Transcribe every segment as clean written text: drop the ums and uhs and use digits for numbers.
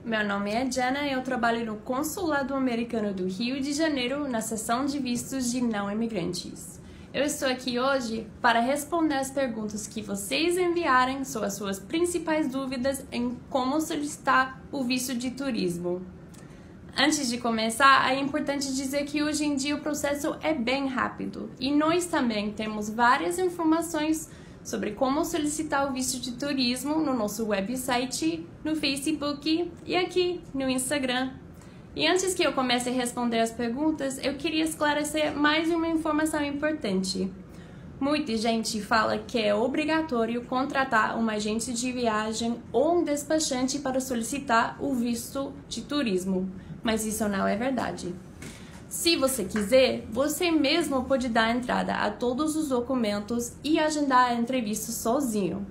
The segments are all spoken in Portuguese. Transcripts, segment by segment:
meu nome é Jenna e eu trabalho no Consulado Americano do Rio de Janeiro, na seção de vistos de não imigrantes. Eu estou aqui hoje para responder as perguntas que vocês enviarem sobre as suas principais dúvidas em como solicitar o visto de turismo. Antes de começar, é importante dizer que hoje em dia o processo é bem rápido e nós também temos várias informações sobre como solicitar o visto de turismo no nosso website, no Facebook e aqui no Instagram. E antes que eu comece a responder as perguntas, eu queria esclarecer mais uma informação importante. Muita gente fala que é obrigatório contratar uma agente de viagem ou um despachante para solicitar o visto de turismo, mas isso não é verdade. Se você quiser, você mesmo pode dar entrada a todos os documentos e agendar a entrevista sozinho.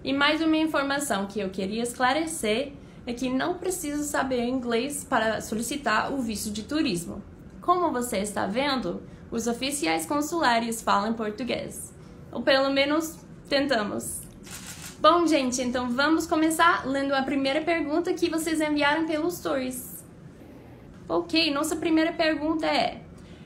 E mais uma informação que eu queria esclarecer é que não precisa saber inglês para solicitar o visto de turismo. Como você está vendo, os oficiais consulares falam português. Ou pelo menos tentamos. Bom, gente, então vamos começar lendo a primeira pergunta que vocês enviaram pelos stories. Ok, nossa primeira pergunta é: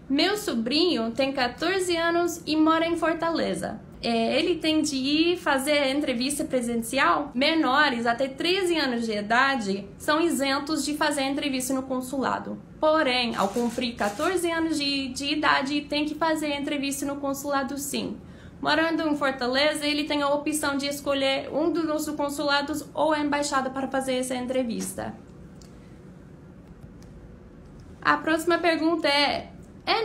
meu sobrinho tem 14 anos e mora em Fortaleza. Ele tem de ir fazer a entrevista presencial? Menores até 13 anos de idade são isentos de fazer a entrevista no consulado. Porém, ao cumprir 14 anos de idade, tem que fazer a entrevista no consulado sim. Morando em Fortaleza, ele tem a opção de escolher um dos nossos consulados ou a embaixada para fazer essa entrevista. A próxima pergunta é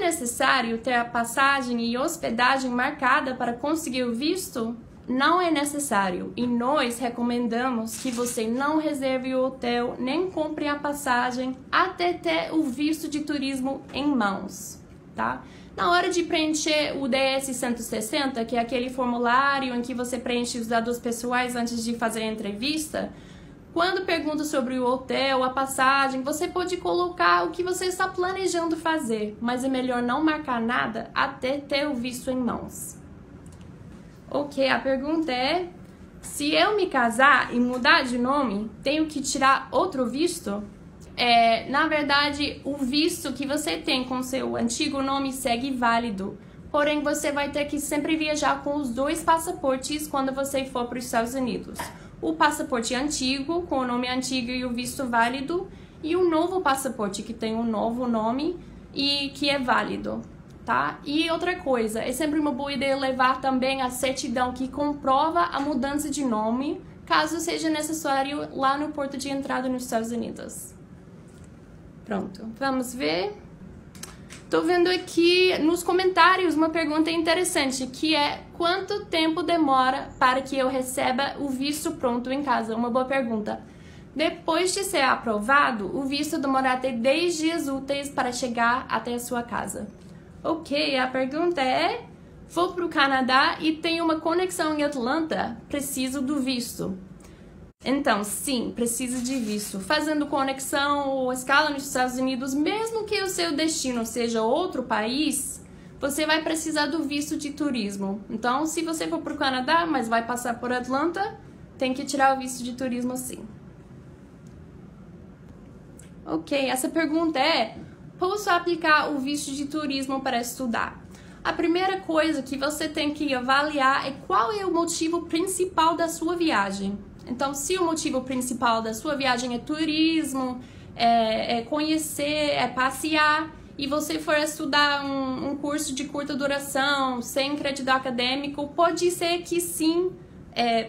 necessário ter a passagem e hospedagem marcada para conseguir o visto? Não é necessário e nós recomendamos que você não reserve o hotel nem compre a passagem até ter o visto de turismo em mãos, tá? Na hora de preencher o DS-160, que é aquele formulário em que você preenche os dados pessoais antes de fazer a entrevista, quando pergunta sobre o hotel, a passagem, você pode colocar o que você está planejando fazer, mas é melhor não marcar nada até ter o visto em mãos. Ok, a pergunta é: se eu me casar e mudar de nome, tenho que tirar outro visto? Na verdade, o visto que você tem com seu antigo nome segue válido, porém você vai ter que sempre viajar com os dois passaportes quando você for para os Estados Unidos. O passaporte antigo, com o nome antigo e o visto válido, e o novo passaporte, que tem um novo nome e que é válido, tá? E outra coisa, é sempre uma boa ideia levar também a certidão que comprova a mudança de nome, caso seja necessário lá no porto de entrada nos Estados Unidos. Pronto, vamos ver. Tô vendo aqui nos comentários uma pergunta interessante, que é: quanto tempo demora para que eu receba o visto pronto em casa? Uma boa pergunta. Depois de ser aprovado, o visto demora até 10 dias úteis para chegar até a sua casa. Ok, a pergunta é: vou para o Canadá e tenho uma conexão em Atlanta, preciso do visto. Então, sim, precisa de visto. Fazendo conexão ou escala nos Estados Unidos, mesmo que o seu destino seja outro país, você vai precisar do visto de turismo. Então, se você for para o Canadá, mas vai passar por Atlanta, tem que tirar o visto de turismo sim. Ok, essa pergunta é: posso aplicar o visto de turismo para estudar? A primeira coisa que você tem que avaliar é qual é o motivo principal da sua viagem. Então, se o motivo principal da sua viagem é turismo, é conhecer, é passear, e você for estudar um curso de curta duração, sem crédito acadêmico, pode ser que sim,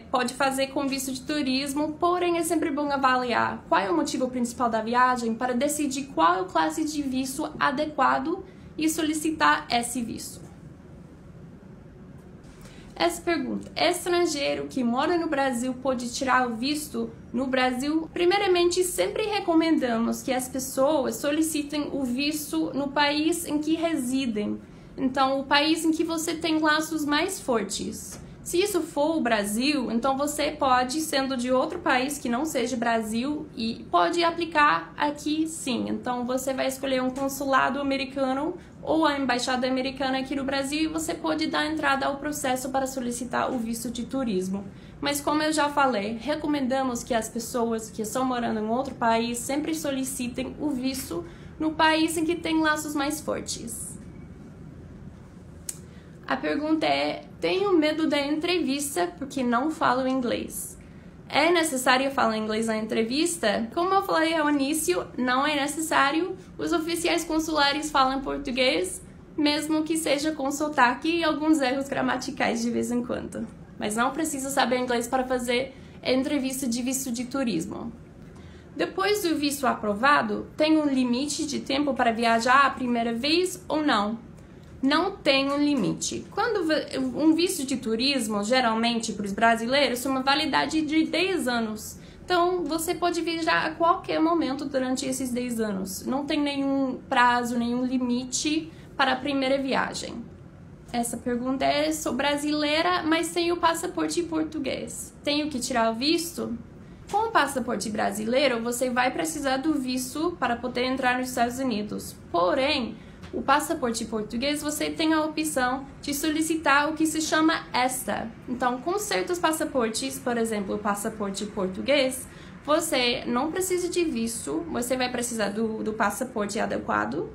pode fazer com visto de turismo, porém é sempre bom avaliar qual é o motivo principal da viagem para decidir qual é a classe de visto adequado e solicitar esse visto. Essa pergunta: estrangeiro que mora no Brasil pode tirar o visto no Brasil? Primeiramente, sempre recomendamos que as pessoas solicitem o visto no país em que residem. Então, o país em que você tem laços mais fortes. Se isso for o Brasil, então você pode, sendo de outro país que não seja Brasil, e pode aplicar aqui sim. Então você vai escolher um consulado americano ou a embaixada americana aqui no Brasil e você pode dar entrada ao processo para solicitar o visto de turismo. Mas como eu já falei, recomendamos que as pessoas que estão morando em outro país sempre solicitem o visto no país em que tem laços mais fortes. A pergunta é: tenho medo da entrevista porque não falo inglês. É necessário falar inglês na entrevista? Como eu falei ao início, não é necessário. Os oficiais consulares falam português, mesmo que seja com sotaque e alguns erros gramaticais de vez em quando. Mas não precisa saber inglês para fazer a entrevista de visto de turismo. Depois do visto aprovado, tem um limite de tempo para viajar a primeira vez ou não? Não tem um limite. Quando um visto de turismo, geralmente para os brasileiros, tem uma validade de 10 anos. Então, você pode viajar a qualquer momento durante esses 10 anos. Não tem nenhum prazo, nenhum limite para a primeira viagem. Essa pergunta é: sou brasileira, mas tenho passaporte português. Tenho que tirar o visto? Com o passaporte brasileiro, você vai precisar do visto para poder entrar nos Estados Unidos. Porém, o passaporte português, você tem a opção de solicitar o que se chama ESTA. Então, com certos passaportes, por exemplo, o passaporte português, você não precisa de visto, você vai precisar do passaporte adequado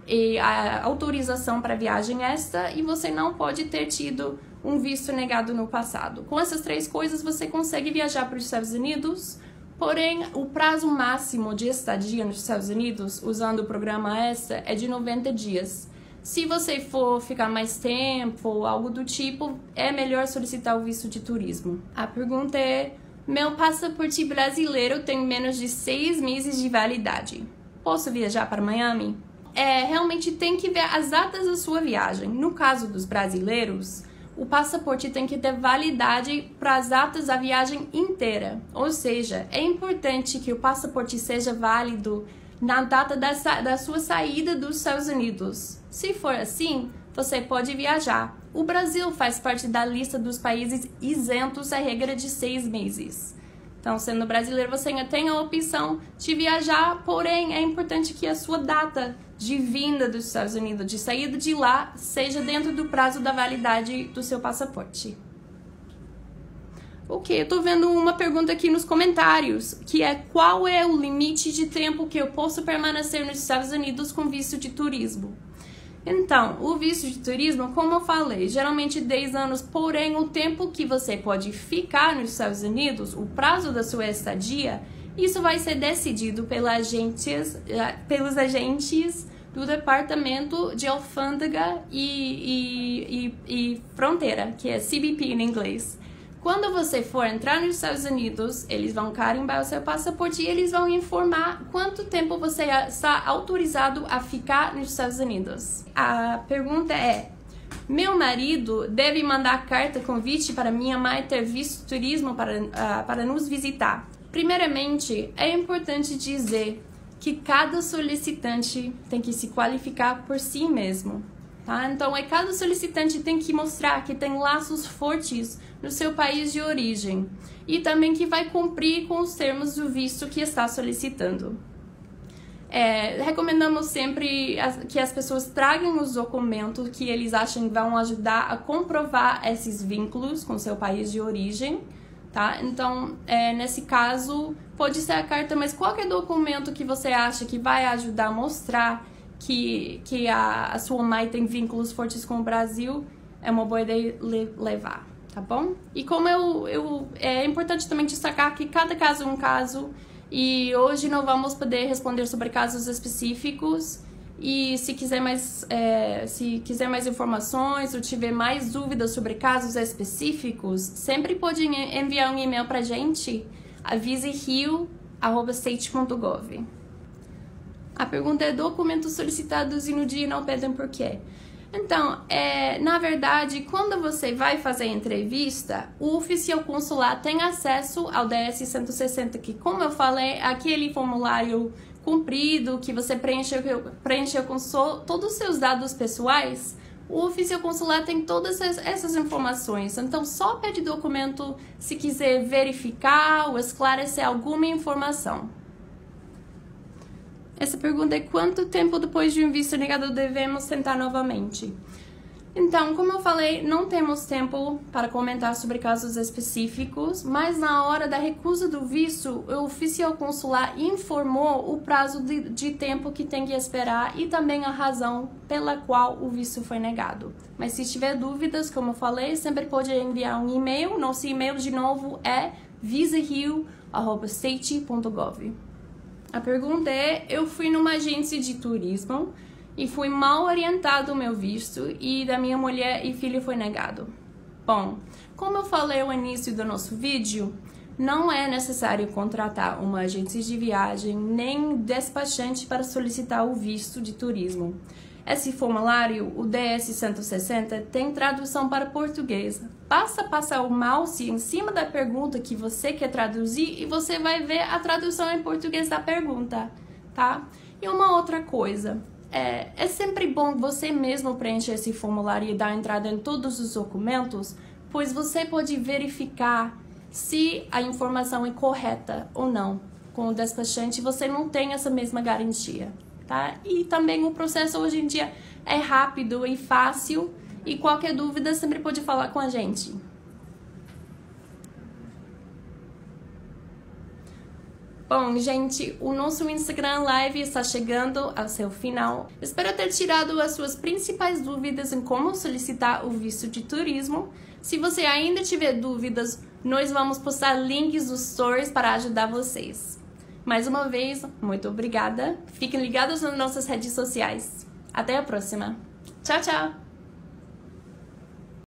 e a autorização para viagem ESTA, e você não pode ter tido um visto negado no passado. Com essas 3 coisas, você consegue viajar para os Estados Unidos. Porém, o prazo máximo de estadia nos Estados Unidos, usando o programa ESTA, é de 90 dias. Se você for ficar mais tempo ou algo do tipo, é melhor solicitar o visto de turismo. A pergunta é: meu passaporte brasileiro tem menos de 6 meses de validade. Posso viajar para Miami? Realmente tem que ver as datas da sua viagem. No caso dos brasileiros, o passaporte tem que ter validade para as datas da viagem inteira. Ou seja, é importante que o passaporte seja válido na data da sua saída dos Estados Unidos. Se for assim, você pode viajar. O Brasil faz parte da lista dos países isentos à regra de 6 meses. Então, sendo brasileiro, você ainda tem a opção de viajar, porém é importante que a sua data de vinda dos Estados Unidos, de saída de lá, seja dentro do prazo da validade do seu passaporte. Ok, eu tô vendo uma pergunta aqui nos comentários, que é: qual é o limite de tempo que eu posso permanecer nos Estados Unidos com visto de turismo? Então, o visto de turismo, como eu falei, geralmente 10 anos, porém o tempo que você pode ficar nos Estados Unidos, o prazo da sua estadia, isso vai ser decidido pelos agentes do Departamento de Alfândega e Fronteira, que é CBP em inglês. Quando você for entrar nos Estados Unidos, eles vão carimbar o seu passaporte e eles vão informar quanto tempo você está autorizado a ficar nos Estados Unidos. A pergunta é: meu marido deve mandar carta convite para minha mãe ter visto turismo para nos visitar? Primeiramente, é importante dizer que cada solicitante tem que se qualificar por si mesmo. Tá? Então, cada solicitante tem que mostrar que tem laços fortes no seu país de origem e também que vai cumprir com os termos do visto que está solicitando. Recomendamos sempre que as pessoas tragam os documentos que eles acham que vão ajudar a comprovar esses vínculos com seu país de origem. Tá? Então, nesse caso, pode ser a carta, mas qualquer documento que você acha que vai ajudar a mostrar que a sua mãe tem vínculos fortes com o Brasil, é uma boa ideia levar, tá bom? E como é importante também destacar que cada caso é um caso, e hoje não vamos poder responder sobre casos específicos. E se quiser mais informações ou tiver mais dúvidas sobre casos específicos, sempre pode enviar um e-mail pra gente, aviserio@state.gov. A pergunta é: documentos solicitados e no dia não pedem por quê? Então, na verdade, quando você vai fazer a entrevista, o oficial consular tem acesso ao DS-160, que, como eu falei, é aquele formulário comprido que você preencheu com todos os seus dados pessoais. O oficial consular tem todas essas informações, então só pede documento se quiser verificar ou esclarecer alguma informação. Essa pergunta é: quanto tempo depois de um visto negado devemos tentar novamente? Então, como eu falei, não temos tempo para comentar sobre casos específicos, mas na hora da recusa do visto, o oficial consular informou o prazo de tempo que tem que esperar e também a razão pela qual o visto foi negado. Mas se tiver dúvidas, como eu falei, sempre pode enviar um e-mail. Nosso e-mail, de novo, é visario@state.gov. A pergunta é: eu fui numa agência de turismo e fui mal orientado o meu visto e da minha mulher e filho foi negado. Bom, como eu falei no início do nosso vídeo, não é necessário contratar uma agência de viagem nem despachante para solicitar o visto de turismo. Esse formulário, o DS-160, tem tradução para português. Basta passar o mouse em cima da pergunta que você quer traduzir e você vai ver a tradução em português da pergunta, tá? E uma outra coisa, é sempre bom você mesmo preencher esse formulário e dar entrada em todos os documentos, pois você pode verificar se a informação é correta ou não. Com o despachante, você não tem essa mesma garantia, tá? E também o processo hoje em dia é rápido e fácil, e qualquer dúvida sempre pode falar com a gente. Bom, gente, o nosso Instagram Live está chegando ao seu final. Espero ter tirado as suas principais dúvidas em como solicitar o visto de turismo. Se você ainda tiver dúvidas, nós vamos postar links dos stories para ajudar vocês. Mais uma vez, muito obrigada. Fiquem ligados nas nossas redes sociais. Até a próxima. Tchau, tchau!